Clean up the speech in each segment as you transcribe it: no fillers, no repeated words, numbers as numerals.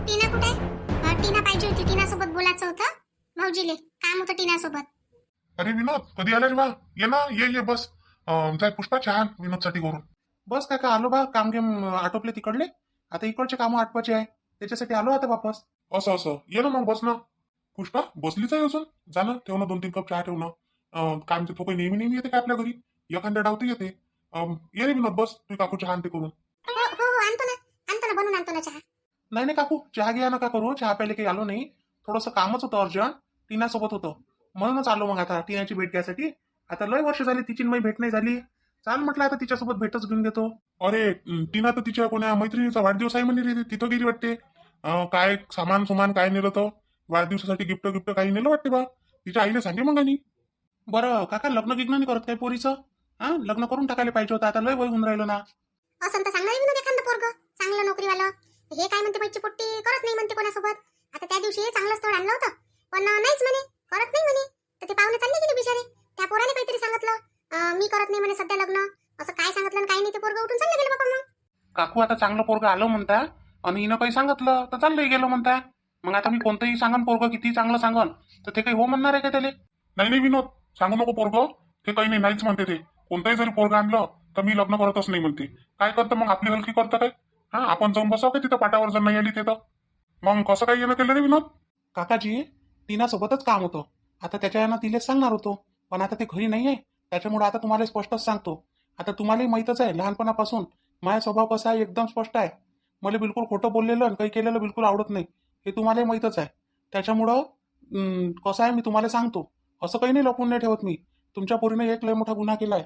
टीना कुठे आहे? टीना पाहिजे होती. टीना सोबत बोलायचं होतं. भाऊजीले काम होतं टीना सोबत. अरे विनोद, कधी आला रे बा? ये ना, ये बस. जाय पुष्पा छान विनोदसाठी करून. बस काका आलो बा. काम गेम आटोपले तिकडले. आता इकडचे कामं आटपायचे आहे, त्याच्यासाठी आलो आता वापस. असं ये ना मग, बस ना. पुष्पा बसलीच आहे अजून? जा ना, ठेव ना 2-3 कप चहा ठेव ना. काय म्हणते तो, काही नेहमी येते काय आपल्या घरी? एखाद्या डावती येते. ये रे विनोद, बस. तू काकू चहा आणते करून. हो आणतो ना बनवून आणतो ना चहा. नाही काकू, चहा घ्या नका करू. चहा प्यायला काही आलो नाही. थोडंसं कामच होतं अर्जंट. टीना सोबत होतं म्हणूनच आलो. मग आता टीनाची भेट घ्यायसाठी. आता लय वर्ष झाली तिची माझी भेट नाही झाली. चाल म्हटलं आता तिच्यासोबत भेटच घेऊन घेतो. अरे टीना तर तिच्या कोण्या मैत्रिणीचा वाढदिवस आहे म्हणे रे, तिथं गेली वाटते. काय सामान काय नेलं तर वाढदिवसासाठी गिफ्ट काही नेलं वाटते बा. तिच्या आईने सांगे मग. आणि बरं काका, लग्न गिग्न नाही करत काय पोरीचं? हा, लग्न करून टाकायला पाहिजे होतं. आता लय वय होऊन राहिलो ना. असं तर चांगलं आहे विनोद, एखादं पोरग चांगलं नोकरीवालं. हे काय म्हणते पैची पोट्टी करत नाही म्हणते कोणासोबत. आता त्या दिवशी चांगलं स्थळ आणलं होतं, पण नाहीच म्हणे, करत नाही म्हणे. तर ते पाहुणे चालले गेले बिचारे. त्या पोराने काहीतरी सांगितलं, मी करत नाही म्हणे सध्या लग्न. असं काय सांगितलं आणि काही नाही, ते पोरग उठून चालले गेले बाबा. मग काकू आता चांगलं पोरग आलं म्हणता आणि हिनं काही सांगितलं तर चाललंय गेलो म्हणता. मग आता मी कोणतंही सांगन, पोरग किती चांगलं सांगन तर ते काही हो म्हणणार आहे का त्याला? नाही विनोद, सांगू नको पोरग. ते काही नाही, नाहीच म्हणते ते. कोणतंही जरी पोरग आणलं तर मी लग्न करतच नाही म्हणते. काय करतं मग, आपली हलकी करतं काय? हा, आपण जाऊन बसाव काय तिथं पाटावर, जर नाही आली ते तर. मग कसं काय येणं केलं रे विनोद? काकाजी, टीना सोबतच काम होतं. आता त्याच्यानं तिलेच सांगणार होतो, पण आता ते घरी नाही आहे. त्याच्यामुळे आता तुम्हाला स्पष्टच सांगतो. आता तुम्हालाही माहीतच आहे लहानपणापासून माझा स्वभाव कसा आहे, एकदम स्पष्ट आहे. मला बिलकुल खोटं बोललेलं आणि काही केलेलं बिलकुल आवडत नाही, हे तुम्हालाही माहीतच आहे. त्याच्यामुळं कसं आहे, मी तुम्हाला सांगतो. असं काही नाही लपून नाही ठेवत मी. तुमच्या पोरीने एक लय मोठा गुन्हा केला आहे.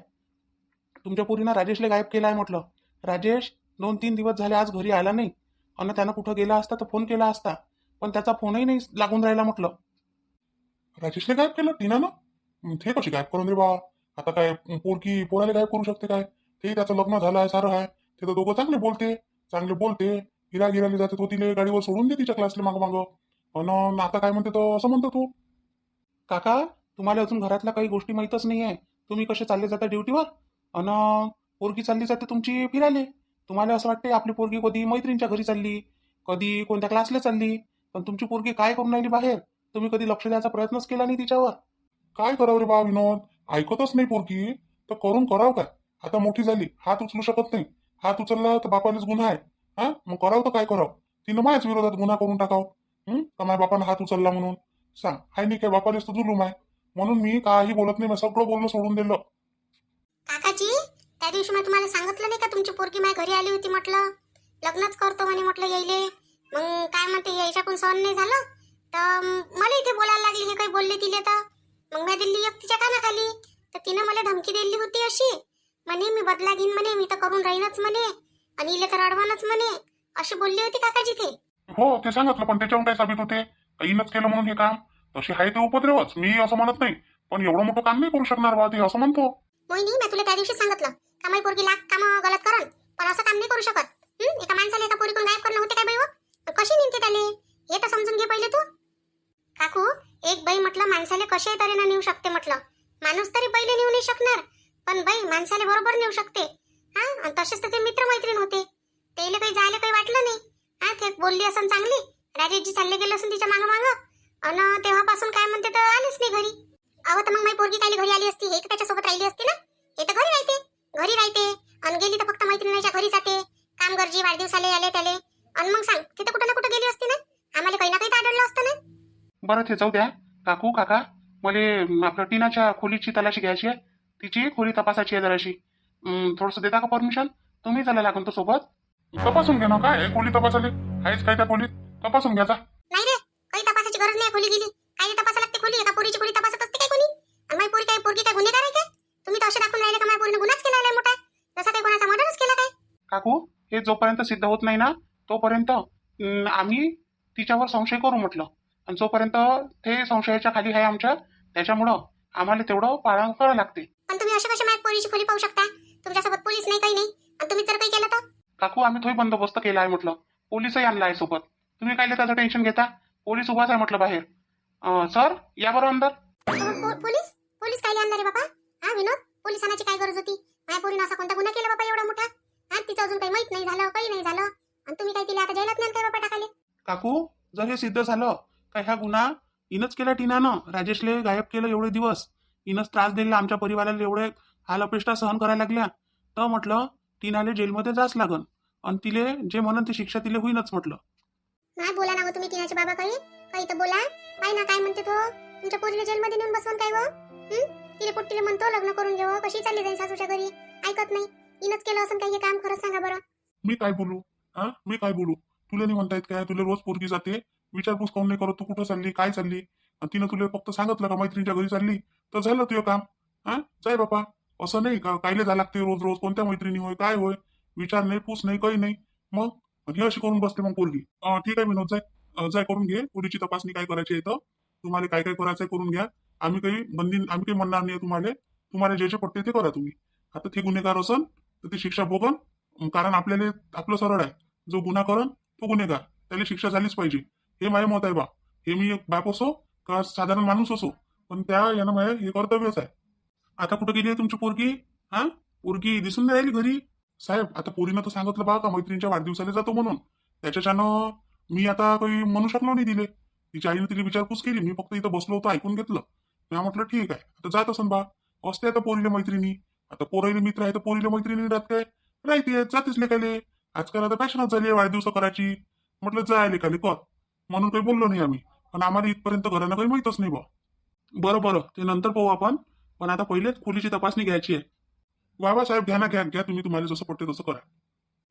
तुमच्या पोरीनं राजेशला गायब केला आहे म्हटलं. राजेश 2-3 दिवस झाले आज घरी आला नाही. आणि त्यानं कुठं गेला असता तर फोन केला असता, पण त्याचा फोनही नाही लागून राहिला म्हटलं. राजेशने गायब केलं टीनानं? ते कशी गायब करून रे बा? आता काय पोराला गायब करू शकते काय? ते त्याचं लग्न झालं आहे, सारं आहे. ते तर दोघं चांगले बोलते. गिरायला जाते तो, तिने गाडीवर सोडून दे तिच्या क्लासला मागं. अन आता काय म्हणते तो, असं म्हणतो तू? काका, तुम्हाला अजून घरातल्या काही गोष्टी माहीतच नाही आहे. तुम्ही कसे चालले जाता ड्युटीवर आणि पोरगी चालली जाते तुमची फिरायला. तुम्हाला असं वाटते आपली पोरगी कधी मैत्रिणीच्या घरी चालली, कधी कोणत्या क्लासला चालली. पण तुमची पोरगी काय करून राहिली बाहेर, तुम्ही कधी लक्ष द्यायचा प्रयत्नच केला नाही तिच्यावर. काय करावं रे बा विनोद? ऐकतच नाही पोरगी तर करून करावं काय? आता मोठी झाली, हात उचलू शकत नाही. हात उचलला तर बापानेच गुन्हा आहे. हा, मग करावं तर काय करावं? तिनं माझ्याच विरोधात गुन्हा करून टाकावं. का माझ्या बापानं हात उचलला म्हणून? सांग, हाय नाही काय? बापानेच तर जुलूम आहे. म्हणून मी काही बोलत नाही, मी सगळं बोलणं सोडून दिलं. काकाजी, त्या दिवशी मी तुम्हाला सांगितलं नाही का, तुमची पोरगी माझ्या घरी आली होती, म्हटलं लग्नच करतो म्हणे, म्हटलं यायले. मग काय म्हणते, याच्याकडून सहन नाही झालं तर मला इथे बोलायला लागली. हे काही बोलले तिले तर मग मी दिल्ली एक तिच्या कानाखाली. तर तिनं मला धमकी दिली होती अशी, म्हणे मी बदला घेईन म्हणे, मी तर करून राहीनच म्हणे, आणि इले तर अडवानच म्हणे, अशी बोलली होती काकाजी ते. हो, ते सांगितलं, पण त्याच्यावर काय साबित होते? काहीनच केलं म्हणून हे काम. तशी आहे ते उपद्रवच, मी असं म्हणत नाही. पण एवढं मोठं काम नाही करू शकणार बा ते, असं म्हणतो. मोहिनी, मी तुला त्या दिवशी सांगितलं का माझी पोरगी लाख काम गलत करन, पण असं काम नाही करू शकत. एका माणसाला एका पोरीकडून गायब करणं होते काय बाई? व कशी निघते त्याले, हे तर समजून घे पहिले तू. काकू, एक बाई म्हटलं माणसाला कशा तऱ्हेनं नेऊ शकते म्हटलं. माणूस तरी पहिले नेऊ नाही शकणार, पण बाई माणसाला बरोबर नेऊ शकते. हा, आणि तसेच तर ते मित्रमैत्रीण होते. त्याला काही जायला काही वाटलं नाही. हा, ते बोलली असं चांगली, राजेशजी चालले गेले असून तिच्या मागं, आणि तेव्हापासून काय म्हणते तर आलीच नाही घरी. अहो, तर मग माझी पोरगी काय घरी आली असती? हे तर त्याच्यासोबत राहिली असती ना. हे तर घरी राहते आणि गेली तर फक्त मैत्रिणीच्या घरी जाते. काम गरजी वाढदिवसाले आले त्याले, आणि मग सांग, तिथे कुठं ना कुठं गेली असती ना. आम्हाला काही ना काही तर आढळलं असतं ना. बरं, ते जाऊ द्या. काकू काका, मला आपल्या टीनाच्या खोलीची तलाशी घ्यायची आहे. तिची खोली तपासायची आहे जराशी. थोडंसं देता का परमिशन? तुम्ही त्याला लागून तो सोबत तपासून घे ना. काय खोली तपासाले आहेच काय? त्या खोलीत तपासून घ्यायचा. नाही रे, काही तपासाची गरज नाही. खोली गेली काही तपासा लागते खोली. एका पोरीची खोली तपासत असते काय कोणी? आणि माझी पोरगी काय गुन्हेगार आहे काय? तुम्ही तर असे दाखवून राहिले का माझ्या पोरीने गुन्हाच केला आहे मोठा, जसा काही कोणाचा मर्डरच केला काय? काकू, हे जोपर्यंत सिद्ध होत नाही ना तोपर्यंत आम्ही तिच्यावर संशय करू म्हटलं. आणि जोपर्यंत ते संशयाच्या खाली आहे आमच्या, त्याच्यामुळं आम्हाला तेवढं पाळण करावं लागते. पण तुम्ही असे कसे माझ्या पोरीची खोली पाहू शकता? तुमच्यासोबत पोलीस नाही, काही नाही, आणि तुम्ही जर काही केलं तर? काकू, आम्ही थोडी बंदोबस्त केला आहे म्हटलं. पोलीसही आणला आहे सोबत. तुम्ही काय त्याचं टेन्शन घेता? पोलीस उभाच आहे म्हटलं बाहेर. सर, या बरं अंदर. पोलीस काय आणणार रे बाबा? हा विनोद, पोलिसांची काय गरज होती? माझ्या पोरीनं असा कोणता गुन्हा केला बाबा एवढा मोठा? हा, तिचं अजून काही माहित नाही झालं, काही नाही झालं, आणि तुम्ही काय तिला आता जेलात नाही काय बाबा टाकाले? काकू जर हे सिद्ध झालं का ह्या गुन्हा इनच केला टीनानं, राजेशले गायब केलं एवढे दिवस, इनच त्रास दिला आमच्या परिवाराला, एवढे हाल अपेष्टा सहन करायला लागल्या, तर म्हटलं टीनाले जेलमध्ये जाच लागन आणि तिले जे म्हणून ती शिक्षा तिले होईनच म्हटलं. नाही बोला ना हो तुम्ही टीनाचे बाबा काही तर बोला. काय ना काय म्हणते तो, तुमच्या पोरीला जेलमध्ये नेऊन बसवून काय हो? तिले पोट्टीले म्हणतो लग्न करून घेऊ, कशी चालली जाईल सासूच्या घरी, ऐकत नाही. इनच केलं असं काही हे काम, खरंच सांगा बरं. मी काय बोलू? मी काय बोलू? तुला नाही म्हणतायत काय? तुला रोज पोरगी जाते, विचारपूस काऊन नाही करत? तू कुठं चालली, काय चालली? आणि तिनं तुला फक्त सांगितलं का मैत्रिणीच्या घरी चालली, तर झालं तुझं काम. जाय बापा. असं नाही का कायले जा लागते रोज रोज, कोणत्या मैत्रिणी होय काय होय, विचार नाही, पूस नाही, काही नाही. मग हे अशी करून बसते मग पोरगी. ठीक आहे विनोद, जाय करून घे पोरीची तपासणी, काय करायची येतं तुम्हाला, काय काय करायचंय करून घ्या. आम्ही काही म्हणणार नाही तुम्हाला जे जे पडते ते करा तुम्ही. आता ते गुन्हेगार असन तर ती शिक्षा भोगन, कारण आपलं सरळ आहे, जो गुन्हा करन तो गुन्हेगार, त्याला शिक्षा झालीच पाहिजे. हे माझे मत आहे बा. हे मी एक बाप असो का साधारण माणूस असो, पण त्या यानं माझ्या हे कर्तव्यच आहे. आता कुठं गेली आहे तुमची पोरगी? पोरगी दिसून नाही राहिली घरी. साहेब आता पोरीनं तर सांगितलं बा का मैत्रिणीच्या वाढदिवसाला जातो म्हणून, त्याच्यानं मी आता काही म्हणू शकलो नाही दिले. तिच्या आईने तिला विचारपूस केली, मी फक्त इथं बसलो होतो ऐकून घेतलं. मी म्हटलं ठीक आहे, आता जात असन बा. असते आता पोरीला मैत्रिणी, आता पोराईले मित्र आहे तर पोरीला मैत्रिणी राहत काय, राहते जातेच लेखाले. आजकाल आता फॅशनच झाली आहे वाढदिवस करायची. म्हटलं जाय लेखाले कर, म्हणून काही बोललो नाही आम्ही. पण आम्हाला इथपर्यंत घरानं काही माहीतच नाही बा. बरं ते नंतर पाहू आपण, पण आता पहिलेच खोलीची तपासणी घ्यायची आहे. बाबासाहेब घ्या ना, घ्या तुम्ही, तुम्हाला जसं पडते तसं करा.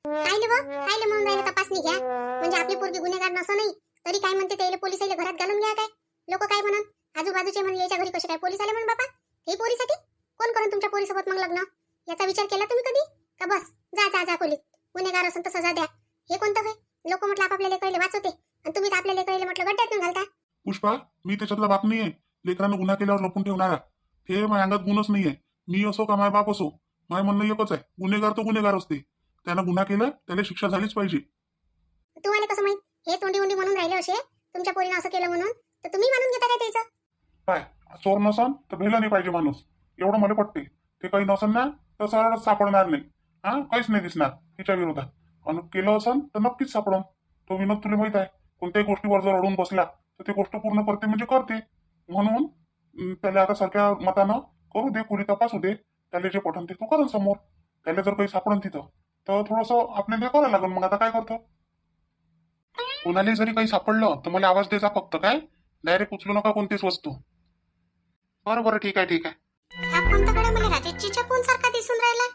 कायले म्हणून राहिलं तपासणी घ्या, म्हणजे आपली पोरगी गुन्हेगार नसं नाही तरी काय म्हणते त्याला पोलिसाला घरात घालून घ्या काय? लोक काय म्हणून, आजूबाजूचे म्हणून याच्या घरी कसे काय पोलीस आले म्हणून बापा? हे पोरीसाठी कोण करून तुमच्या पोरीसोबत मग लग्न? याचा विचार केला तुम्ही कधी? का बस जा खोलीत, गुन्हेगार असेल तर सजा द्या. हे कोणतं काय? लोक म्हटलं आपापल्या लेकराला वाचवते आणि तुम्ही तर आपल्या लेकराला म्हटलं गड्ड्यात घालता. पुष्पा, मी त्याच्यातला बाप नाहीये लेकरानं गुन्हा केल्यावर लपून ठेवणारा. हे माझ्या अंगात गुणच नाहीये. मी असो का माझा बाप असो, माझं म्हणणं एकच आहे, गुन्हेगार तो गुन्हेगार असते. त्यानं गुन्हा केला त्याला शिक्षा झालीच पाहिजे. तुम्हाला कसं माहित? हे तोंडी म्हणून राहिले असे तुमच्या पोरीनं असं केलं म्हणून, तर तुम्ही मानून घेता काय त्याचं? काय चोर नसन तर भेला नाही पाहिजे माणूस, एवढं मला पटते. ते काही नसन ना तर सरळच सापडणार नाही. काहीच नाही दिसणार तिच्या विरोधात. आणि केलं असन तर नक्कीच सापडन. तो विनोद तुला माहित आहे, कोणत्याही गोष्टीवर जर अडून बसला तर ते गोष्ट पूर्ण करते म्हणजे करते. म्हणून त्याला आता सारख्या मतानं करू दे, खोली तपासू दे, त्याला जे पटन ते तू करून समोर. त्याला जर काही सापडन तिथं तर थोडंसं आपल्याला करायला लागेल. मग आता काय करतो? कोणाला जरी काही सापडलं तर मला आवाज द्यायचा फक्त, काय डायरेक्ट उचलू नका कोणतीच वस्तू. बरं ठीक आहे. हा फोन तर कडे मला राजेशजीच्या फोन सारखा दिसून राहिला.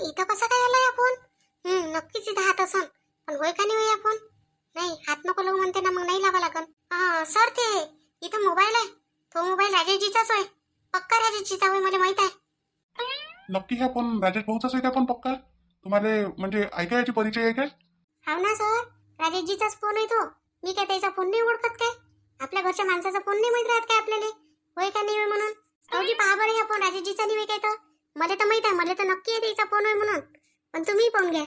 इथं कसा काय आला या फोन? नक्कीच इथं हात असन, पण होय का नाही होय या फोन? नाही, हात नको लावू म्हणते ना, मग नाही लावा लागन. सर ते इथं मोबाईल आहे, तो मोबाईल राजेशजीचाच होय, पक्का राजेशजीचा होय, मला माहित आहे. नक्की ह्या फोन राजेश भाऊचाच आहे का पण पक्का? तुम्हाला म्हणजे ऐकायची परिचय आहे काय? हाव ना सर, राजेशजीचाच फोन आहे तो. मी काय त्याचा फोन नाही ओळखत काय? आपल्या घरच्या माणसाचा फोन नाही माहित राहत काय आपल्याला होय का नाही होय म्हणून? भाऊजी पहा बरं, या फोन राजेशजीचा नाही काय? तर मला तर माहित आहे, मला तर नक्की आहे त्याचा फोन होय म्हणून, पण तुम्ही पाहून घ्या.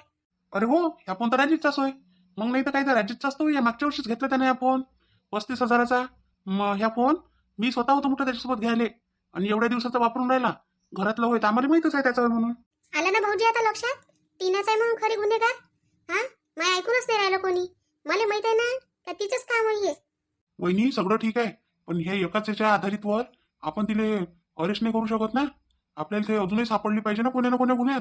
अरे हो, ह्या फोन तर राजेशचाच होय. मग नाही तर काय, तर राजेशचाच तो. या मागच्या वर्षीच घेतला त्याने हा फोन 35,000चा. मग ह्या फोन मी स्वतः होतो मोठं त्याच्यासोबत घ्यायले, आणि एवढ्या दिवसाचा वापरून राहिला. घरातलं होय तर आम्हाला माहितच आहे त्याचं म्हणून. आलं ना भाऊजी आता लक्षात? टीनाच आहे म्हणून खरी गुन्हेगार. मला ऐकूनच नाही राहिलं कोणी. मला माहित आहे ना का तिचंच काम आहे. वहिनी सगळं ठीक आहे, पण हे एकाच याच्या आधारितवर आपण तिले अरेस्ट नाही करू शकत ना. आपल्याला ते अजूनही सापडली पाहिजे ना कोण्या गुन्ह्यात.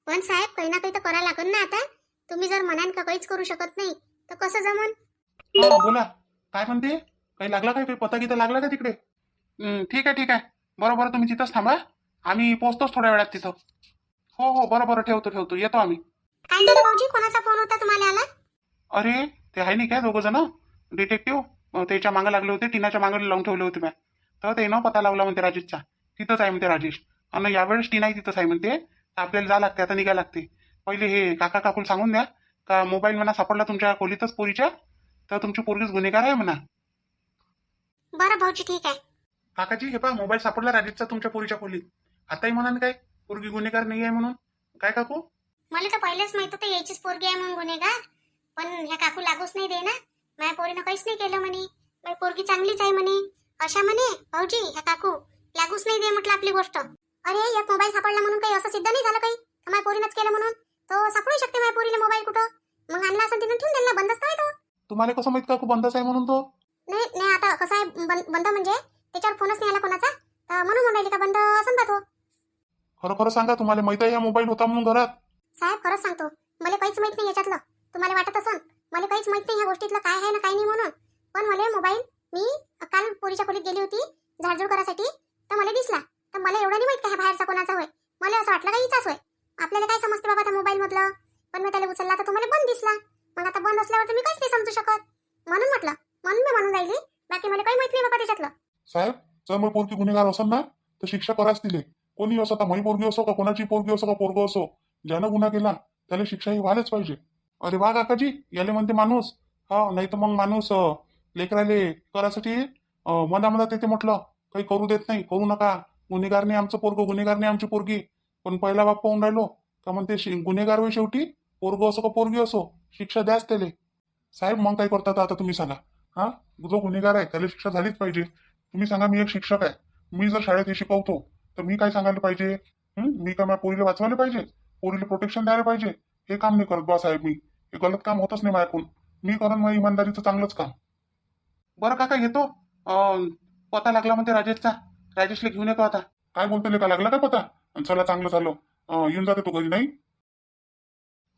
पण साहेब, काही ना काही तर करायला लागेल ना आता. तुम्ही जर म्हणाल का काहीच करू शकत नाही तर कसं जमन? बोला, काय म्हणते? काही लागला काय? काही पता गीता लागला का तिकडे? ठीक आहे. बरोबर, तुम्ही तिथंच थांबा, आम्ही पोहोचतोच थोड्या वेळात तिथं. हो बरोबर, ठेवतो येतो आम्ही. काय झालं भाऊजी, कोणाचा फोन होता तुम्हाला आला? अरे ते आहे नाही काय, दोघं जण डिटेक्टिव्ह त्याच्या मागे लागले होते, टीनाच्या मागे लावून ठेवले होते. तर त्यानं पता लावला म्हणते राजेशचा, तिथंच आहे म्हणते राजेश. आणि यावेळेस टीनाही तिथंच आहे म्हणते. तर आपल्याला जा लागते, आता निघायला लागते. पहिले हे काकूला सांगून द्या का मोबाईल म्हणा सापडला तुमच्या खोलीतच पोरीच्या, तर तुमची पोरगीच गुन्हेगार आहे म्हणा. बरं भाऊजी, ठीक आहे. काकाजी, हे पहा, मोबाईल सापडला राजेशचा तुमच्या पोरीच्या खोलीत. आताही म्हणा काय पोरगी गुन्हेगार नाही आहे म्हणून? काय काकू? मला तर पहिलेच माहित होतं याचीच पोरगी आहे म्हणून गुन्हेगार, पण ह्या काकू लागूच नाही दे ना. माझ्या पोरीनं काहीच नाही केलं म्हणे, माझी पोरगी चांगलीच आहे म्हणे. अशा म्हणे भाऊजी, ह्या काकू लागूच नाही दे म्हटलं आपली गोष्ट. अरे एक मोबाईल सापडला म्हणून काही असं सिद्ध नाही झालं काही माझ्या पोरीनंच केलं म्हणून. तो सापडू शकते माझ्या पोरीला मोबाईल कुठं? मग आणला असं तिनं ठेवून दिला, बंदच तर आहे तो. तुम्हाला कसं माहित काकू बंदच आहे म्हणून तो? नाही नाही, आता कसं आहे, बंद म्हणजे त्याच्यावर फोनच नाही आला कोणाचा, तर म्हणून म्हणून राहिली का बंद असं तो. खरं खरं सांगा, तुम्हाला माहित आहे हा मोबाईल होता म्हणून घरात? साहेब खरंच सांगतो, मला काहीच माहित नाही याच्यातलं. तुम्हाला वाटत असन मला काहीच माहित नाही ह्या गोष्टीतलं काय आहे ना काय नाही म्हणून, पण मला मोबाईल, मी काल पोरीच्या खोलीत गेली होती झाडझूड करायसाठी, तर मला दिसला. तर मला एवढं नाही माहित का हा बाहेरचा कोणाचा होय. मला असं वाटलं का हिचाच होय. आपल्याला काय समजते बाबा त्या मोबाईल मधलं. पण मी त्याला उचलला तर तुम्हाला बंद दिसला. मग आता बंद असल्यावर तुम्ही काहीच नाही समजू शकत, म्हणून म्हटलं, म्हणून मी म्हणून राहिली. बाकी मला काही माहित नाही बाबा त्याच्यातलं. साहेब, जर मग पोरगी गुन्हेगार असेल ना तर शिक्षा कराच दिले. कोणी असो, आता माई पोरगी असो का कोणाची पोरगी असो का पोरगं असो, ज्यानं गुन्हा केला त्याला शिक्षा ही व्हायलाच पाहिजे. अरे वा काकाजी, याले म्हणते माणूस. हा, नाही तर मग माणूस लेकराले करासाठी मधामधात येते म्हटलं, काही करू देत नाही, करू नका, गुन्हेगार नाही आमचं पोरगं, गुन्हेगार नाही आमची पोरगी. पण पहिला बाप पाहून राहिलो का म्हणते गुन्हेगार होय शेवटी, पोरगं असो का पोरगी असो, शिक्षा द्याच त्याले. साहेब, मग काय करतात आता तुम्ही सांगा. हा, जो गुन्हेगार आहे त्याला शिक्षा झालीच पाहिजे. तुम्ही सांगा, मी एक शिक्षक आहे, मी जर शाळेत हे शिकवतो तर मी काय सांगायला पाहिजे? मी काय माझ्या पोरीला वाचवायला पाहिजे, पोरीला प्रोटेक्शन द्यायला पाहिजे? हे काम नाही करत बा साहेब. मी हे गलत काम होतच नाही माझ्याकडून. मी करण माझ्या इमानदारीचं चांगलंच काम. बरं काका, येतो. पता लागला म्हणते राजेशचा, राजेशला घेऊन येतो आता. काय बोलतो, का लागला काय पता? चला, चांगलं झालं. येऊन जाते तो घरी, नाही?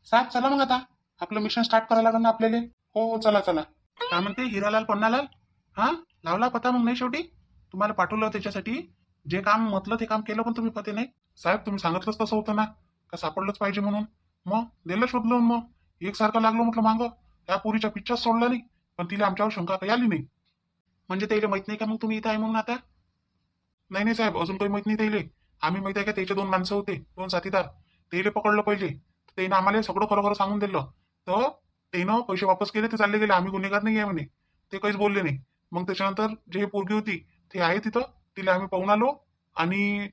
साहेब चला मग आता, आपलं मिशन स्टार्ट करायला लागेल ना आपल्याला. हो चला चला. काय म्हणते हिरालाल पन्नालाल? हा, लावला पता मग? नाही शेवटी तुम्हाला पाठवलं त्याच्यासाठी, जे काम म्हटलं ते काम केलं, पण तुम्ही पते नाही. साहेब, तुम्ही सांगितलंच तसं होतं ना, का सापडलंच पाहिजे म्हणून. मग दिलं शोधलं, मग एकसारखं लागलो म्हटलं मागं. त्या पोरीच्या पिच्छाच सोडला नाही, पण तिला आमच्यावर शंका काही आली नाही. म्हणजे त्याला माहित नाही का मग तुम्ही इथं आहे म्हणून आता? नाही नाही साहेब, अजून काही माहित नाही त्याला. आम्ही माहित आहे का त्याचे 2 माणसं होते, 2 साथीदार, त्याला पकडलं पहिले. त्यानं आम्हाला सगळं खरं खरं सांगून दिलं. तर त्यानं पैसे वापस केले, ते चालले गेले. आम्ही गुन्हेगार नाही आहे म्हणे, ते काहीच बोलले नाही. मग त्याच्यानंतर जे हे पोरगी होती ते आहे तिथं, तिला आम्ही पाहून आलो आणि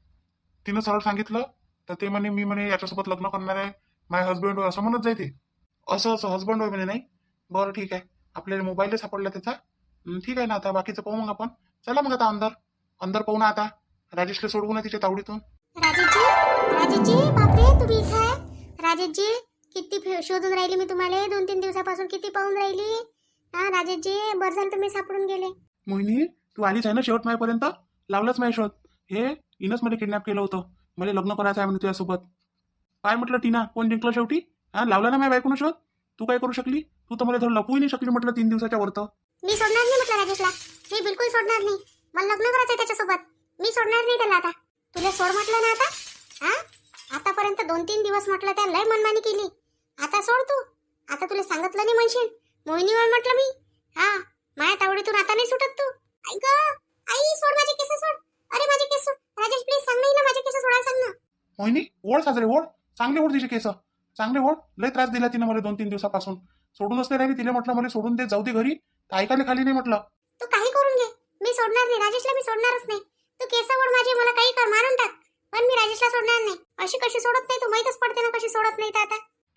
तिनं सरळ सांगितलं. तर ते म्हणे, मी म्हणे याच्यासोबत लग्न करणार आहे, माय हजबंड होय, असं म्हणत जाय ते. असं असं हजबंड होय म्हणे? नाही, बरं ठीक आहे, आपल्याला मोबाईलच सापडला त्याचा. ठीक आहे ना, आता बाकीचं पाहू मग आपण. चला मग आता अंदर अंदर पाहू ना आता. राजेशला सोडवू ना तिच्या तावडीतून. राजेशजी, राजेशजी, बापरे तुम्ही इथे आहे? राजेशजी, किती शोधून राहिली मी तुम्हाला, 2-3 दिवसापासून किती पाहून राहिली. हा राजेशजी, बरं झालं तुम्ही सापडून गेले. मोहिनी, तू आलीच आहे ना शेवट माझ्यापर्यंत? लावलंच माझ्या शोध. हे इनच मध्ये किडनॅप केलं होतं, मला लग्न करायचं आहे म्हणे तुझ्यासोबत. काय म्हटलं टीना, कोण जिंकलं शेवटी? हा, लावला ना माझ्या बायकोनं शोध. तू काय करू शकली? तू तर मला धड लपवू नाही शकली म्हटलं 3 दिवसाच्या वरतं. मी सोडणार नाही म्हटलं राजेशला, मी बिलकुल सोडणार नाही. मला लग्न करायचंय त्याच्यासोबत, मी सोडणार नाही त्याला. आता तुला सोड म्हटलं ना. आता हा, आतापर्यंत 2-3 दिवस म्हटलं त्या लय मनमानी केली. आता सोड तू. आता तुला सांगितलं नाही म्हणशील मोहिनीवर म्हटलं मी. हा, माझ्या तावडीतून आता नाही सुटत तू. आई ग, आई सोड माझे केस, सोड. अरे माझे केस सोड. राजेश प्लीज सांग ना, माझे केस सोडायला सांग ना. मोहिनी, ओढ साजरे, ओढ चांगले, ओढ तिचे केस चांगले, ओढ. लय त्रास दिला तिनं मला 2-3 दिवसापासून. सोडूनच नाही राहिली. तिला म्हटलं मला सोडून दे, जाऊ दे घरी, तर ऐकायला खाली नाही म्हटलं. तू काही करून घे, मी सोडणार नाही राजेशला, मी सोडणारच नाही. तू केस ओढ माझे, मला काही कर, मारून टाक, पण मी राजेशला सोडणार नाही. अशी कशी सोडत नाही, तू माहीतच पडते ना कशी सोडत नाही. तर आता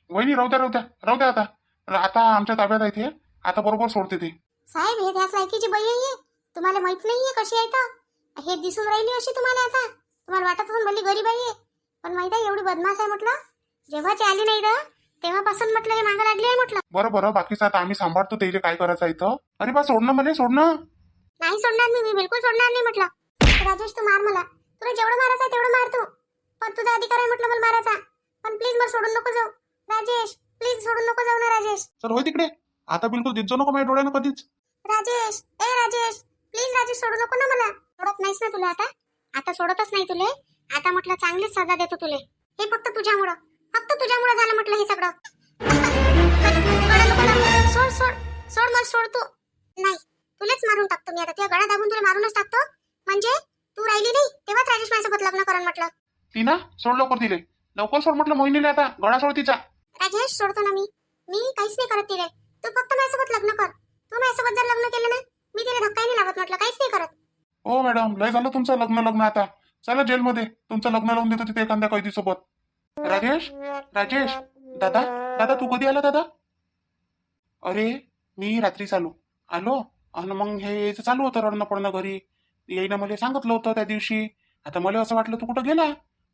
वहिनी राहू द्या, राहू द्या, राहू द्या. आता आता आमच्या ताब्यात आहे ते, आता बरोबर सोडते ते. साहेब, हे त्याच लायकीची बाई आहे. तुम्हाला माहित नाहीये कशी आहे तर. हे दिसून राहिली अशी तुम्हाला. आता तुम्हाला वाटत असून भली गरीब आहे, पण माहित आहे एवढी बदमाश आहे म्हटलं. जेव्हाची आली नाही तर तेव्हापासून म्हटलं हे मागं लागली आहे म्हटलं. बरं बरं, बाकीचं आता आम्ही सांभाळतो, त्याला काय करायचं इथं. अरे बा, सोडणं मला, सोडणं. नाही सोडणार मी बिलकुल सोडणार नाही म्हटलं. राजेश, तू मार मला, तुला जेवढं मारायचं आहे तेवढं मार तू, पण तुझा अधिकार आहे म्हटलं मला मारायचा. पण प्लीज मला सोडून नको जाऊ राजेश, प्लीज सोडून नको जाऊ ना राजेश. चल होय तिकडे, आता बिलकुल दिसतो नको माझ्या डोळ्यानं कधीच. राजेश, ए राजेश, प्लीज राजेश सोडू नको ना मला. सोडत नाहीस ना तुला आता? आता सोडतच नाही तुले. आता म्हटलं चांगलीच सजा देतो तुले. हे फक्त तुझ्यामुळं, फक्त तुझ्यामुळं झालं म्हटलं हे सगळं. सोड सोड सोड, मला सोड तू. नाही, तुलाच मारून टाकतो मी आता. तुझ्या गळा दाबून तुला मारूनच टाकतो. म्हणजे तू राहिली नाही तेव्हाच राजेश माझ्यासोबत लग्न करण म्हटलं. टीना, सोड लवकर दिले, लवकर सोड म्हटलं मोहिनीला. आता गळा सोड तिचा. राजेश, सोडतो ना मी. मी काहीच नाही करत तिले. तू फक्त माझ्यासोबत लग्न कर. तू माझ्यासोबत जर लग्न केलं ना, मी तिला धक्काही नाही लावत म्हटलं, काहीच नाही करत. हो मॅडम, लय झालं तुमचं लग्न लग्न. आता चला जेलमध्ये, तुमचं लग्न लावून देतो तिथे एखाद्या कैदीसोबत. राजेश, राजेश, दादा, दादा तू कधी आला दादा? अरे मी रात्रीच आलो आणि मग हे याचं चालू होतं रडणं पडणं घरी. येईनं मला सांगितलं होतं त्या दिवशी. आता मला असं वाटलं तू कुठं गेला.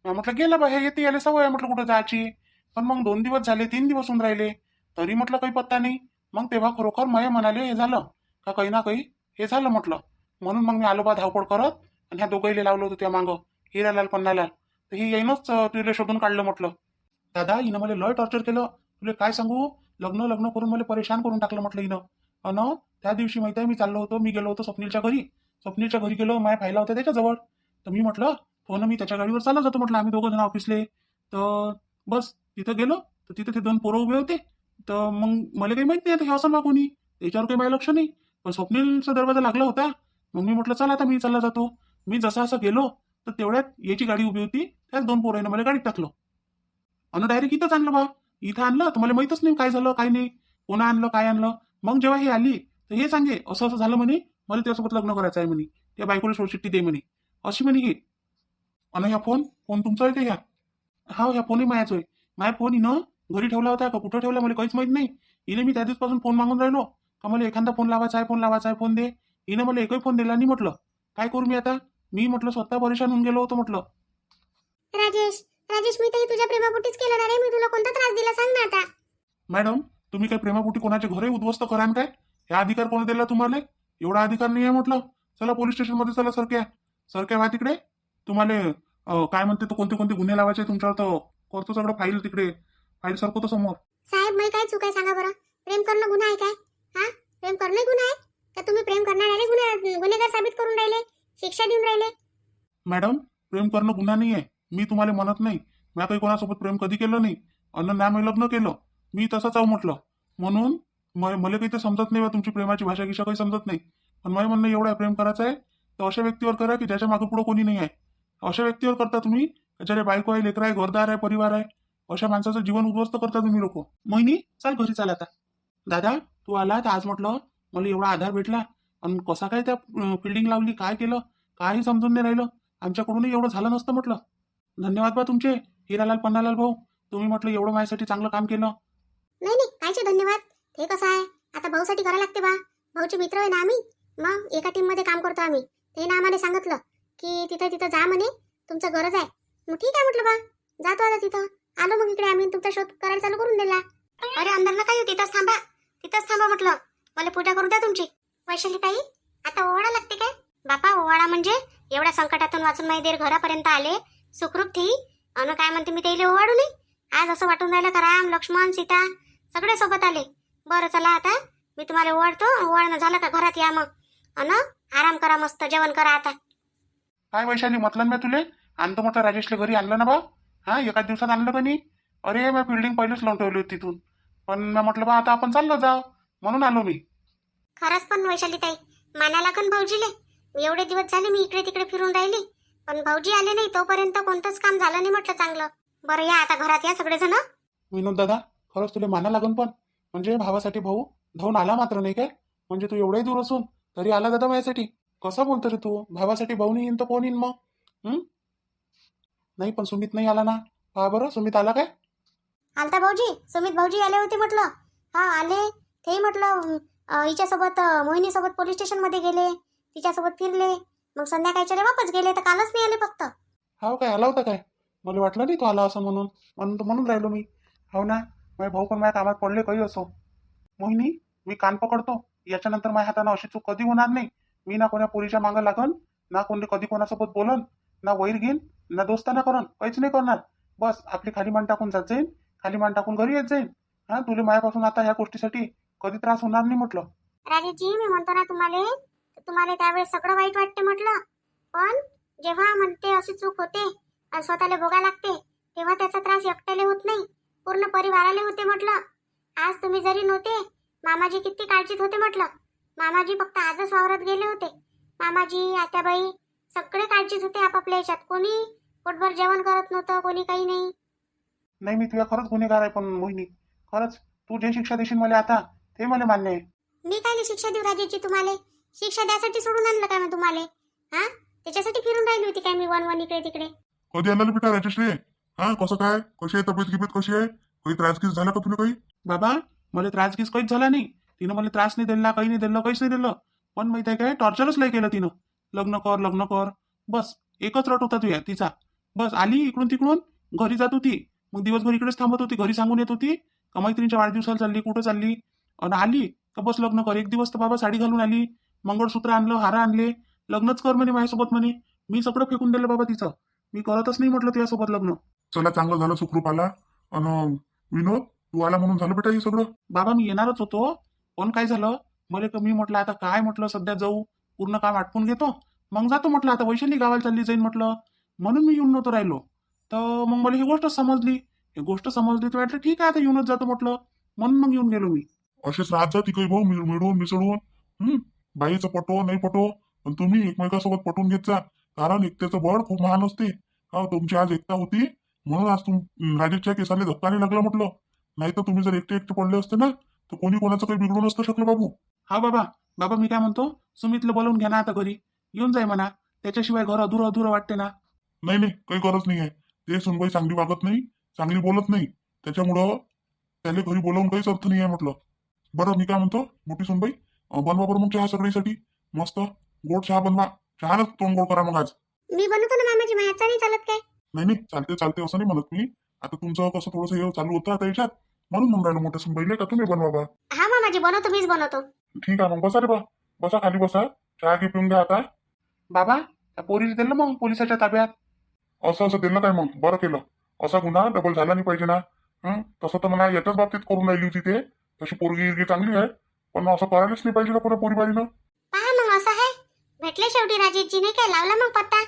म्हटलं गेला बा, हे येते याला सवय आहे म्हटलं कुठं जायची. पण मग 2 दिवस झाले, 3 दिवस होऊन राहिले, तरी म्हटलं काही पत्ता नाही. मग तेव्हा खरोखर मया म्हणाले हे झालं का काही ना काही हे झालं म्हटलं. म्हणून मग मी आलो बा धावपळ करत आणि ह्या दोघाईले लावलं होतं त्या मागं हिरालाल पन्नालाल. तर ही येईनच तुला शोधून काढलं म्हटलं. दादा हिनं मला लय टॉर्चर केलं. तुला काय सांगू, लग्न लग्न करून मला परेशान करून टाकलं म्हटलं हिनं. अन त्या दिवशी माहिती आहे मी गेलो होतो स्वप्नीलच्या घरी गेलो. माझ्या फायला होत्या त्याच्याजवळ. तर मी म्हटलं फोन मी त्याच्या गाडीवर चालत जातो म्हटलं, आम्ही दोघं जण ऑफिसले. तर बस तिथं गेलो तर तिथं ते 2 पोरं उभे होते. तर मग मला काही माहित नाही आता हे असं बा कोणी, त्याच्यावर काही माझं लक्ष नाही. पण स्वप्नीलचा दरवाजा लागला होता. मग मी म्हटलं चला आता मी चालला जातो. मी जसा असं गेलो तर तेवढ्यात याची गाडी उभी होती. त्याच 2 पोरांनी मला गाडीत टाकलं आणि डायरेक्ट इथंच आणलं बा. इथं आणलं तर मला माहितच नाही काय झालं काय नाही, कोणा आणलं काय आणलं. मग जेव्हा हे आली तर हे सांगे असं असं झालं म्हणे, मला त्यासोबत लग्न करायचं आहे म्हणे, त्या बायकोला सोडचिट्टी दे म्हणे अशी म्हणे की. आणि ह्या फोन फोन तुमचा आहे का ह्या? हा ह्या फोनही मायाच होय. माझ्या फोन हिनं घरी ठेवला होता का कुठं ठेवला मला काहीच माहित नाही. हिने मी त्या दिवसपासून फोन मागून राहिलो का मला एखादा फोन लावायचा आहे फोन दे. हिनं मला एकही फोन दिला नाही. म्हटलं काय करू मी आता. मी म्हटलं स्वतः परेशान होऊन गेलो होतो म्हटलं. राजेश राजेश मी तर तुझ्या प्रेमापोटीच केलं ना रे. मी तुला कोणता त्रास दिला सांग ना आता. मॅडम तुम्ही काय प्रेमापोटी कोणाचे घरे उद्ध्वस्त करान काय? हा अधिकार कोणी दिला तुम्हाला? एवढा अधिकार नाही आहे म्हटलं. चला पोलीस स्टेशन मध्ये चला. सरक्या व्हा तिकडे. तुम्हाला काय म्हणते तो कोणते कोणते गुन्हे लावायचे तुमच्यावर, तर करतो सगळं फाईल तिकडे. फाईल सरकवतो समोर. साहेब मी काय चूक आहे सांगा बरं. प्रेम करणं गुन्हा आहे काय? हा प्रेम करणं गुन्हा आहे का? तुम्ही प्रेम करणारे गुन्हेगार साबित करून राहिले, शिक्षा देऊन राहिले. मॅडम प्रेम करणं गुन्हा नाही आहे. मी तुम्हाला म्हणत नाही मी काही कोणासोबत प्रेम कधी केलं नाही. अन्न ना मी लग्न केलं. मी तसंच आहो म्हटलं. म्हणून मला काही ते समजत नाही बा, तुमची प्रेमाची भाषा गिषा काही समजत नाही. पण मला म्हणणं एवढं आहे, प्रेम करायचं आहे तर अशा व्यक्तीवर करा की ज्याच्या मागे पुढे कोणी नाही आहे. अशा व्यक्तीवर करता तुम्ही ज्याच्या बायको आहे, लेकर आहे, घरदार आहे, परिवार आहे. अशा माणसाचं जीवन उद्ध्वस्त करता तुम्ही लोक. मोहिनी चाल घरी चाल आता. दादा तू आला तर आज म्हटलं मला एवढा आधार भेटला. आणि कसा काय त्या फिल्डिंग लावली, काय केलं काही समजून नाही राहिलं. आमच्याकडूनही एवढं झालं नसतं म्हटलं. धन्यवाद बा तुमचे हिरालाल पन्नालाल भाऊ. तुम्ही म्हटलं एवढं माझ्यासाठी चांगलं काम केलं. नाही नाही कायचे धन्यवाद. ते कसं आहे आता भाऊसाठी करायला लागते बा. भाऊचे मित्र आहे ना आम्ही. मग एका टीम मध्ये काम करतो आम्ही. ते ना आम्हाला सांगितलं की तिथं जा म्हणे, तुमचं गरज आहे. मग ठीक आहे म्हटलं बा, जातो आता तिथं. आलो मग इकडे आम्ही तुमचा शोध करायला चालू करून दिला. अरे अंदर नका येऊ, तिथंच थांबा म्हटलं. मला पूजा करू द्या तुमची. वैशाली ताई आता ओवाळा लागते काय? बापा ओवाळा म्हणजे एवढ्या संकटातून वाचून माझे देर घरापर्यंत आले सुखरूप थी. अन काय म्हणते मी त्याला ओवाळू नाही. आज असं वाटून राहिलं का राम लक्ष्मण सीता सगळे सोबत आले. बरं चला आता मी तुम्हाला ओवाळतो. ओवाळणं झालं का घरात या मग. अन आराम करा, मस्त जेवण करा आता. काय वैशाली म्हटलं मी तुले आणतो म्हटलं, राजेशला घरी आणलं ना बा. हा एकाच दिवसात आणलं का नाही? अरे मी फिल्डिंग पहिलेच लावून ठेवली होती तिथून. पण मी म्हटलं बा आता आपण चाललो जाऊ म्हणून आलो मी. खरंच पण वैशाली ताई मानाला कन भाऊजीले. एवढे दिवस झाले मी इकडे तिकडे फिरून राहिली, पण भाऊजी आले नाही तोपर्यंत कोणतंच काम झालं नाही म्हटलं चांगलं. बरं या आता घरात या सगळेजण. विनोद दादा खरंच तुला माना लागून. पण म्हणजे भावासाठी भाऊ धावून आला मात्र नाही काय? म्हणजे तू एवढाही दूर असून तरी आला दादा माझ्यासाठी. कसं बोलतो रे तू? भावासाठी भाऊ नाही येईन तर कोण येईन मग? नाही पण सुमित नाही आला ना. पहा बरं सुमित आला काय? आलता भाऊजी, सुमित भाऊजी आले होते म्हटलं. हा आले ते म्हटलं हिच्यासोबत मोहिनीसोबत पोलीस स्टेशन मध्ये गेले, तिच्यासोबत फिरले. मग संध्याकाळच्या वापस गेले तर कालच नाही आले फक्त. हो काय आला होता काय? मला वाटलं नाही तो आला असं म्हणून राहिलो मी. हो ना माझे भाऊ पण माझ्या कामात पडले काही असो. मोहिनी मी कान पकडतो. याच्यानंतर माझ्या हातानं अशी चूक कधी होणार नाही. मी ना कोणा पोरीच्या मागं लागन, ना कधी कोणासोबत बोलन, ना वैर घेईन, ना दोस्ताना करन, काहीच नाही करणार. बस आपली खाली मान टाकून जात जाईन, खाली मान टाकून घरी येत जाईन. हा तुला माझ्यापासून आता ह्या गोष्टीसाठी कधी त्रास होणार नाही म्हटलं. राजेशजी मी म्हणतो ना तुम्हाला त्यावेळेस सगळं वाईट वाटते म्हटलं. पण जेव्हा म्हणते अशी चूक होते आणि स्वतःला भोगा लागते तेव्हा त्याचा त्रास एकट्याला होत नाही, पूर्ण परिवाराला होते म्हटलं. आज तुम्ही जरी नव्हते, मामाजी किती काळजीत होते म्हटलं. मामाजी फक्त आजच वावरात गेले होते. मामाजी आत्याबाई सगळे काळजीत होते आपापल्या याच्यात. कोणी पोटभर जेवण करत नव्हतं, कोणी काही नाही. नाही मी तुझ्या खरंच गुन्हेगार आहे. पण मोहिनी खरंच तू जे शिक्षा देशील मला आता ते मला मान्य आहे. मी काय नाही शिक्षा देऊ राजेशजी तुम्हाला. शिक्षा द्यासाठी सोडून आणलं काय मी तुम्हाला? हा त्याच्यासाठी फिरून राहिली होती काय मी वन इकडे तिकडे. कधी आणलं बेटा राजेश्री? हा कसं काय, कशी आहे तब्येत गिबेत कशी आहे? काही त्रास गिस झाला का तुला काही? बाबा मला त्रास गीस काहीच झाला नाही. तिनं मला त्रास नाही दिला, काही नाही दिलं, काहीच नाही दिलं. पण माहिती आहे काय टॉर्चरच लय केलं तिनं. लग्न कर बस एकच रट होता तुझ्या तिचा. बस आली इकडून तिकडून घरी जात होती. मग दिवसभर इकडेच थांबत होती. घरी सांगून येत होती का मैत्रिणीच्या वाढदिवसाला चालली, कुठं चालली. आणि आली तर बस लग्न कर. एक दिवस तर बाबा साडी घालून आली, मंगळसूत्र आणलं, हार आणले, लग्नच कर म्हणे माझ्यासोबत म्हणे. मी सगळं फेकून दिलं बाबा तिचं. मी करतच नाही म्हटलं तुझ्यासोबत लग्न. चला चांगलं झालं सुखरूप आला. आणि विनोद तू आला म्हणून झालं बेटा हे सगळं. बाबा मी येणारच होतो, पण काय झालं मला मी म्हटलं आता काय म्हटलं सध्या जाऊ, पूर्ण काम आटपून घेतो, मग जातो म्हटलं. आता वैशाली गावाला चालली जाईन म्हटलं, म्हणून मी येऊन नव्हतो राहिलो. तर मग मला ही गोष्ट समजली. ही गोष्ट समजली तर वाटलं ठीक आहे आता येऊनच जातो म्हटलं, म्हणून मग येऊन गेलो मी. असेच राहत जा तिकडे भाऊ, मिळून मिसळून. बाईचं पटो नाही पटो पण तुम्ही एकमेकांसोबत पटवून घेत जा. कारण एकट्याचं बळ खूप महान असते. हा तुमची आज एकता होती म्हणून आज राजेशच्या केसाला धक्का नाही लागला म्हटलं. नाही तर तुम्ही जर एकटे पडले असते ना तर कोणी कोणाचं काही बिघडू नसतं शकलं बाबू. हा बाबा, बाबा मी काय म्हणतो, सुमितला बोलवून घ्या ना आता घरी, येऊन जाय म्हणा. त्याच्याशिवाय घर अधुरं अधुरं वाटते ना. नाही काही गरज नाही आहे. ते सुनबाई चांगली वागत नाही, चांगली बोलत नाही, त्याच्यामुळं त्याला घरी बोलावून काहीच अर्थ नाही आहे म्हटलं. बरं मी काय म्हणतो, मोठी सुनबाई बनवा बरं मग चहा सगळीसाठी. मस्त गोड चहा बनवा. चहानच तोंड गोड करा मग आज. मी बनवतो ना मामाजी, माझ्याचा नाही चालत काय? नाही चालते असं नाही म्हणत मी. आता तुमचं कसं थोडंसं हे चालू होतं आता याच्यात, म्हणून म्हणून राहिलो मोठ्या सुनबाईले का तुम्ही बनवा बा. हा मामाजी बनवतो, मीच बनवतो. ठीक आहे मग बसा रे बा, बसा खाली बसा, चहा घे पिऊन घ्या आता. बाबा त्या पोरीला दिलं मग पोलिसाच्या ताब्यात. असं दिलं काय मग, बरं केलं. असा गुन्हा डबल झाला नाही पाहिजे ना. तसं तर मला याच्याच बाबतीत करून राहिली होती ते. तशी पोरगी चांगली आहे, पण असं करायलाच नाही पाहिजे ना कोणा पोरीबारीनं. पहा मग असं आहे, भेटले शेवटी राजेशजी, नाही काय लावला मग पत्ता.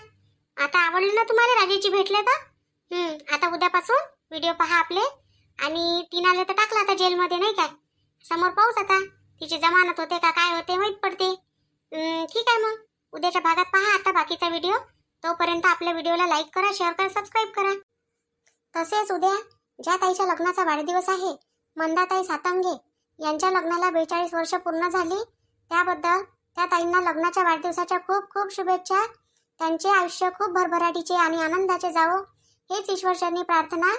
आता आवडलं ना तुम्हाला राजेशजी भेटले तर? आता उद्यापासून व्हिडिओ पहा आपले. आणि टीनाले तर टाकला आता जेलमध्ये, नाही काय? समोर पाहूच आता तिची जमानत होते का काय होते माहीत पडते. ठीक आहे मग उद्याच्या भागात पहा आता बाकीचा व्हिडिओ. तोपर्यंत आपल्या व्हिडिओला लाईक करा, शेअर करा, सबस्क्राईब करा. तसेच उद्या ज्या ताईच्या लग्नाचा वाढदिवस आहे, मंदाताई सातंगे यांच्या लग्नाला 42 वर्ष पूर्ण झाली. त्याबद्दल त्या ताईंना लग्नाच्या वाढदिवसाच्या खूप खूप शुभेच्छा. त्यांचे आयुष्य खूप भरभराटीचे आणि आनंदाचे जावो हेच ईश्वरचरणी प्रार्थना.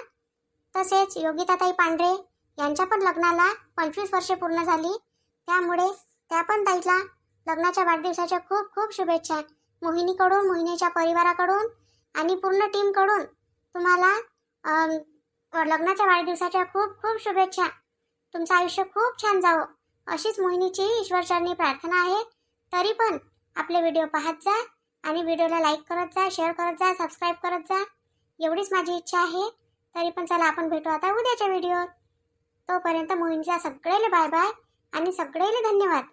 तसेच योगिताताई पांढरे यांच्या पण लग्नाला 25 वर्षे पूर्ण झाली. त्यामुळे त्या पण ताईला लग्नाच्या वाढदिवसाच्या खूप खूप शुभेच्छा. मोहिनीकडून, मोहिनीच्या परिवाराकडून आणि पूर्ण टीमकडून तुम्हाला लग्नाच्या वाढदिवसाच्या खूप खूप शुभेच्छा. तुमचं आयुष्य खूप छान जावं अशीच मोहिनीची ईश्वरचरणी प्रार्थना आहे. तरी पण आपले व्हिडिओ पाहत जा आणि व्हिडिओला लाईक करत जा, शेअर करत जा, सबस्क्राईब करत जा. एवढीच माझी इच्छा आहे. तरी पण चला आपण भेटू आता उद्याच्या व्हिडिओत. तोपर्यंत मोहिनीच्या सगळेले बाय बाय आणि सगळेले धन्यवाद.